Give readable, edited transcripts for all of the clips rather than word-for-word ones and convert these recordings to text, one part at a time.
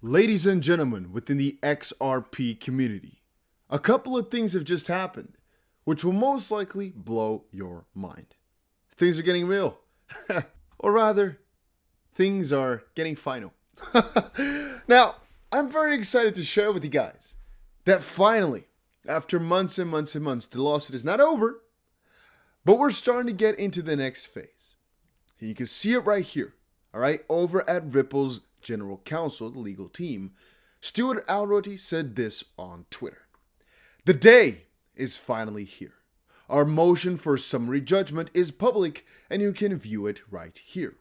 Ladies and gentlemen within the XRP community, a couple of things have just happened, which will most likely blow your mind. Things are getting real. Or rather, things are getting final. Now, I'm very excited to share with you guys that finally, after months and months and months, the lawsuit is not over, but we're starting to get into the next phase. And you can see it right here, all right, over at Ripple's General Counsel, the legal team. Stuart Alroty said this on Twitter. The day is finally here. Our motion for summary judgment is public and you can view it right here.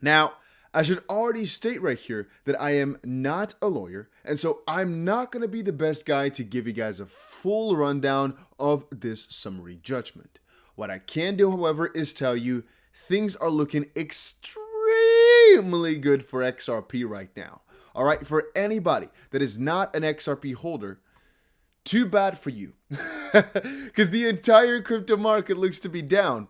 Now, I should already state right here that I am not a lawyer, and so I'm not going to be the best guy to give you guys a full rundown of this summary judgment. What I can do, however, is tell you things are looking extremely good for XRP right now. All right, for anybody that is not an XRP holder, too bad for you. Because the entire crypto market looks to be down,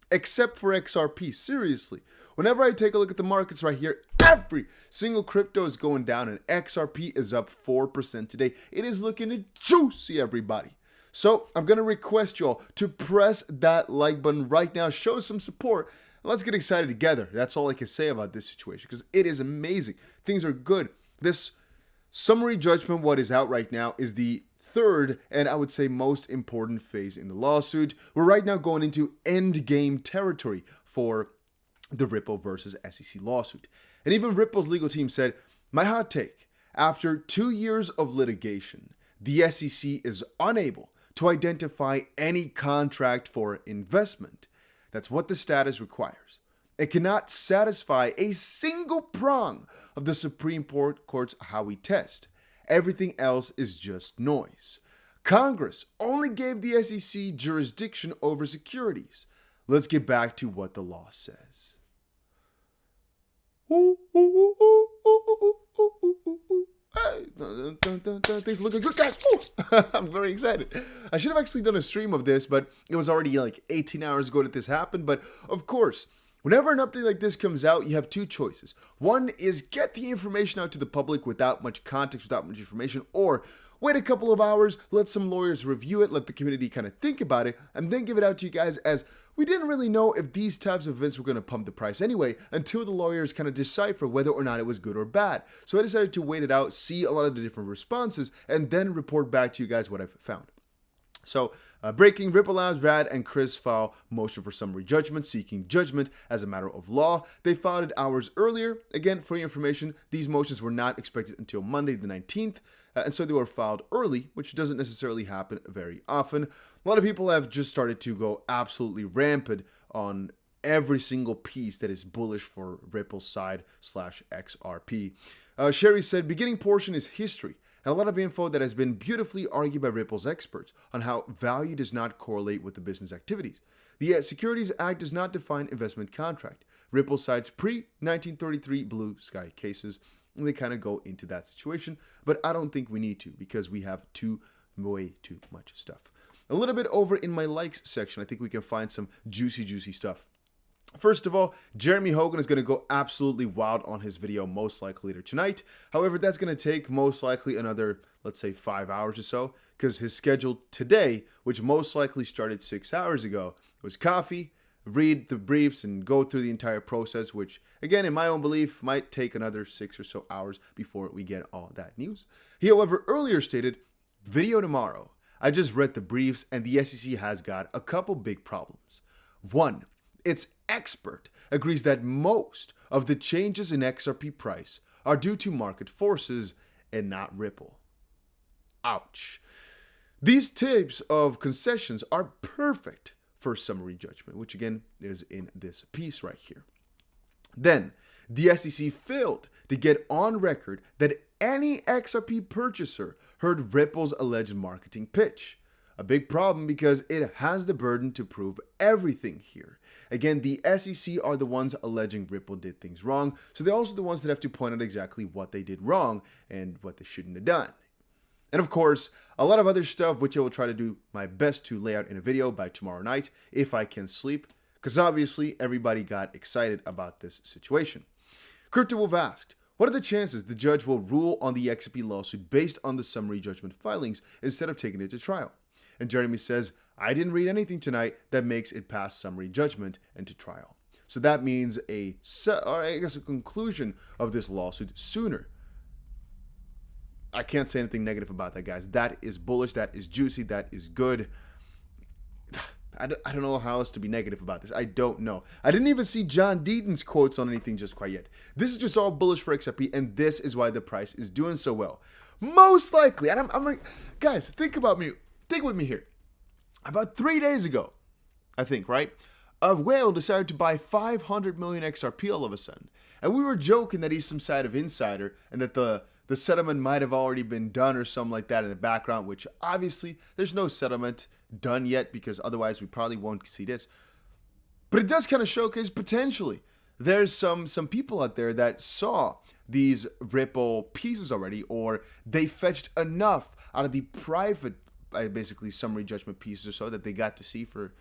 except for XRP. Seriously. Whenever I take a look at the markets right here, every single crypto is going down and XRP is up 4% today. It is looking juicy, everybody. So I'm going to request you all to press that like button right now, show some support, and let's get excited together. That's all I can say about this situation because it is amazing. Things are good. This summary judgment, what is out right now, is the third and I would say most important phase in the lawsuit. We're right now going into end game territory for the Ripple versus SEC lawsuit. And even Ripple's legal team said, my hot take, after 2 years of litigation, the SEC is unable to identify any contract for investment. That's what the status requires. It cannot satisfy a single prong of the Supreme Court's Howey test. Everything else is just noise. Congress only gave the SEC jurisdiction over securities. Let's get back to what the law says. Hey, things are looking good, guys. I'm very excited. I should have actually done a stream of this, but it was already like 18 hours ago that this happened. But of course, whenever an update like this comes out, you have two choices. One is get the information out to the public without much context, without much information, or wait a couple of hours, let some lawyers review it, let the community kind of think about it, and then give it out to you guys, as we didn't really know if these types of events were going to pump the price anyway until the lawyers kind of decipher whether or not it was good or bad. So I decided to wait it out, see a lot of the different responses, and then report back to you guys what I've found. So, breaking, Ripple Labs, Brad, and Chris file motion for summary judgment, seeking judgment as a matter of law. They filed it hours earlier. Again, for your information, these motions were not expected until Monday the 19th, and so they were filed early, which doesn't necessarily happen very often. A lot of people have just started to go absolutely rampant on every single piece that is bullish for Ripple's side / XRP. Sherry said, beginning portion is history, and a lot of info that has been beautifully argued by Ripple's experts on how value does not correlate with the business activities. The Securities Act does not define investment contract. Ripple cites pre-1933 blue sky cases, and they kind of go into that situation, but I don't think we need to because we have way too much stuff. A little bit over in my likes section, I think we can find some juicy stuff. First of all, Jeremy Hogan is going to go absolutely wild on his video most likely later tonight. However, that's going to take most likely another, let's say 5 hours or so, because his schedule today, which most likely started 6 hours ago, was coffee, read the briefs, and go through the entire process, which, again, in my own belief, might take another 6 or so hours before we get all that news. He, however, earlier stated, video tomorrow. I just read the briefs, and the SEC has got a couple big problems. One, its expert agrees that most of the changes in XRP price are due to market forces and not Ripple. Ouch. These types of concessions are perfect for summary judgment, which again is in this piece right here. Then, the SEC failed to get on record that any XRP purchaser heard Ripple's alleged marketing pitch. A big problem because it has the burden to prove everything here. Again, the SEC are the ones alleging Ripple did things wrong, so they're also the ones that have to point out exactly what they did wrong and what they shouldn't have done. And of course, a lot of other stuff which I will try to do my best to lay out in a video by tomorrow night if I can sleep, because obviously everybody got excited about this situation. CryptoWolf asked, What are the chances the judge will rule on the XRP lawsuit based on the summary judgment filings instead of taking it to trial? And Jeremy says, I didn't read anything tonight that makes it past summary judgment and to trial. So that means a conclusion of this lawsuit sooner. I can't say anything negative about that, guys. That is bullish. That is juicy. That is good. I don't know how else to be negative about this. I don't know. I didn't even see John Deaton's quotes on anything just quite yet. This is just all bullish for XRP, and this is why the price is doing so well. Most likely, and I'm gonna, guys, think about me. Think with me here. About 3 days ago, I think, right? A whale decided to buy 500 million XRP all of a sudden. And we were joking that he's some side of insider and that the settlement might have already been done or something like that in the background, which obviously there's no settlement done yet because otherwise we probably won't see this. But it does kind of showcase potentially there's some people out there that saw these Ripple pieces already, or they fetched enough out of the private, basically summary judgment pieces or so that they got to see for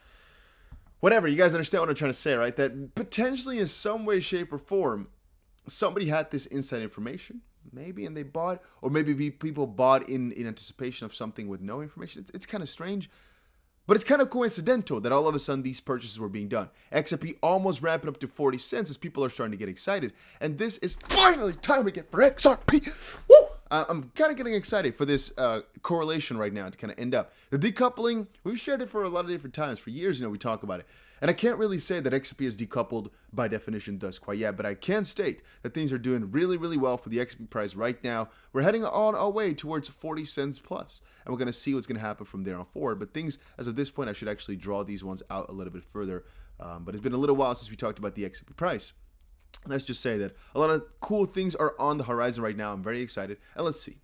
whatever. You guys understand what I'm trying to say, right? That potentially in some way, shape, or form, somebody had this inside information, maybe, and they bought, or maybe people bought in anticipation of something with no information. It's kind of strange, but it's kind of coincidental that all of a sudden these purchases were being done. XRP almost ramping up to 40 cents as people are starting to get excited, and this is finally time again for XRP. Woo! I'm kind of getting excited for this correlation right now to kind of end up. The decoupling, we've shared it for a lot of different times. For years, we talk about it. And I can't really say that XRP is decoupled by definition thus quite yet, but I can state that things are doing really, really well for the XRP price right now. We're heading on our way towards 40 cents plus, and we're going to see what's going to happen from there on forward. But things, as of this point, I should actually draw these ones out a little bit further. But it's been a little while since we talked about the XRP price. Let's just say that a lot of cool things are on the horizon right now. I'm very excited. And let's see.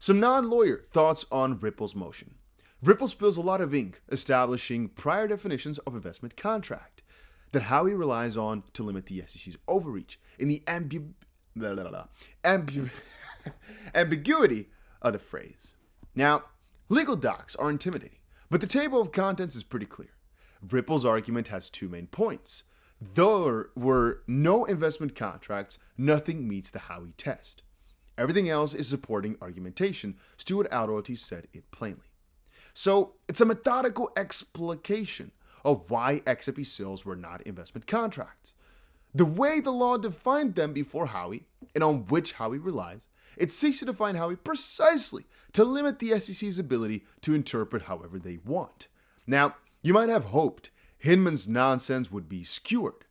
Some non-lawyer thoughts on Ripple's motion. Ripple spills a lot of ink establishing prior definitions of investment contract that Howey relies on to limit the SEC's overreach in the ambiguity of the phrase. Now, legal docs are intimidating, but the table of contents is pretty clear. Ripple's argument has two main points. There were no investment contracts, nothing meets the Howey test. Everything else is supporting argumentation. Stuart Alroty said it plainly. So it's a methodical explication of why XRP sales were not investment contracts. The way the law defined them before Howey, and on which Howey relies, it seeks to define Howey precisely to limit the SEC's ability to interpret however they want. Now, you might have hoped Hinman's nonsense would be skewered,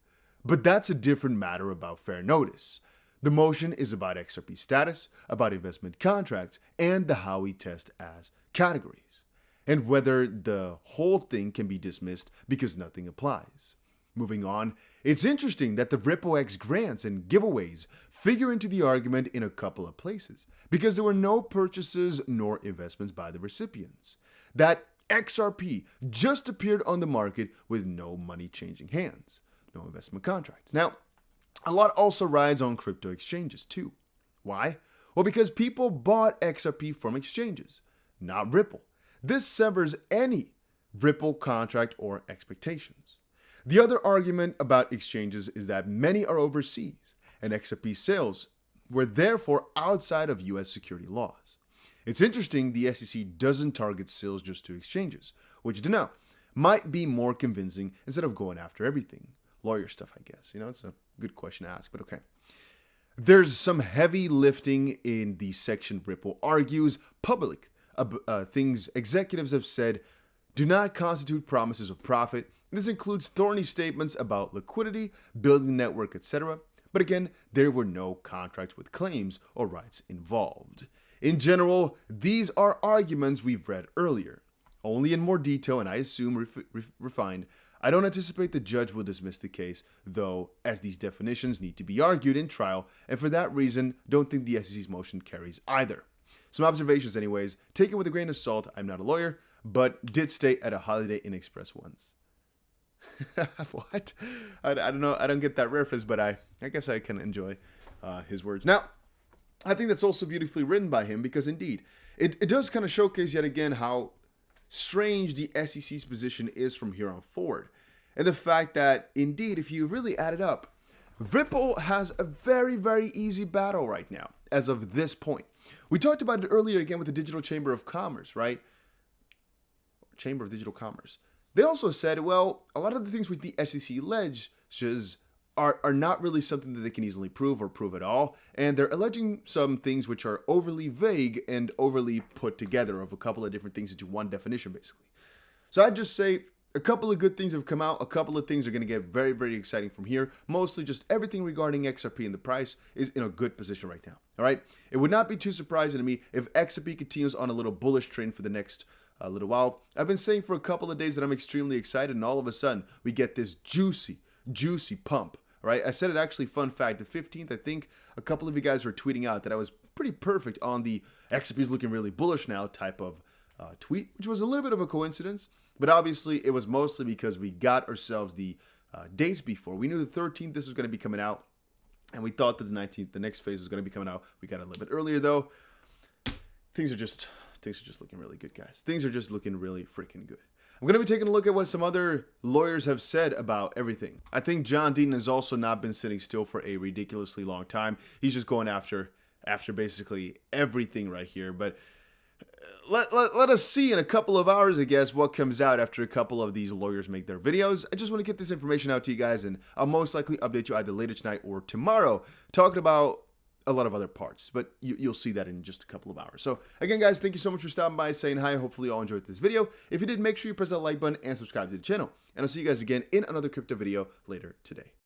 but that's a different matter about fair notice. The motion is about XRP status, about investment contracts, and the Howey test as categories, and whether the whole thing can be dismissed because nothing applies. Moving on, it's interesting that the RippleX grants and giveaways figure into the argument in a couple of places, because there were no purchases nor investments by the recipients. That XRP just appeared on the market with no money changing hands, no investment contracts. Now, a lot also rides on crypto exchanges too. Why? Well, because people bought XRP from exchanges, not Ripple. This severs any Ripple contract or expectations. The other argument about exchanges is that many are overseas, and XRP sales were therefore outside of US security laws. It's interesting the SEC doesn't target sales just to exchanges, which, to know, might be more convincing instead of going after everything. Lawyer stuff, I guess. It's a good question to ask, but okay. There's some heavy lifting in the section Ripple argues public things executives have said do not constitute promises of profit. This includes thorny statements about liquidity, building the network, etc. But again, there were no contracts with claims or rights involved. In general, these are arguments we've read earlier, only in more detail and I assume refined. I don't anticipate the judge will dismiss the case, though, as these definitions need to be argued in trial, and for that reason, don't think the SEC's motion carries either. Some observations anyways, take it with a grain of salt. I'm not a lawyer, but did stay at a Holiday Inn Express once. What? I don't know. I don't get that reference, but I guess I can enjoy his words. Now, I think that's also beautifully written by him because indeed, it does kind of showcase yet again how strange the SEC's position is from here on forward. And the fact that indeed, if you really add it up, Ripple has a very, very easy battle right now, as of this point. We talked about it earlier again with the Digital Chamber of Commerce, right? Chamber of Digital Commerce. They also said, well, a lot of the things with the SEC alleges are not really something that they can easily prove or prove at all. And they're alleging some things which are overly vague and overly put together of a couple of different things into one definition, basically. So I'd just say a couple of good things have come out. A couple of things are going to get very, very exciting from here. Mostly just everything regarding XRP and the price is in a good position right now. All right. It would not be too surprising to me if XRP continues on a little bullish trend for the next little while. I've been saying for a couple of days that I'm extremely excited, and all of a sudden we get this juicy pump. Right? I said it actually, fun fact, the 15th, I think a couple of you guys were tweeting out that I was pretty perfect on the XRP is looking really bullish now type of tweet, which was a little bit of a coincidence, but obviously it was mostly because we got ourselves the days before. We knew the 13th this was going to be coming out, and we thought that the 19th, the next phase was going to be coming out. We got it a little bit earlier though. Things are just looking really good, guys. Things are just looking really freaking good. I'm going to be taking a look at what some other lawyers have said about everything. I think John Dean has also not been sitting still for a ridiculously long time. He's just going after basically everything right here. But let us see in a couple of hours, I guess, what comes out after a couple of these lawyers make their videos. I just want to get this information out to you guys, and I'll most likely update you either later tonight or tomorrow, talking about a lot of other parts, but you'll see that in just a couple of hours. So again, guys, thank you so much for stopping by, saying hi. Hopefully you all enjoyed this video. If you did, make sure you press that like button and subscribe to the channel. And I'll see you guys again in another crypto video later today.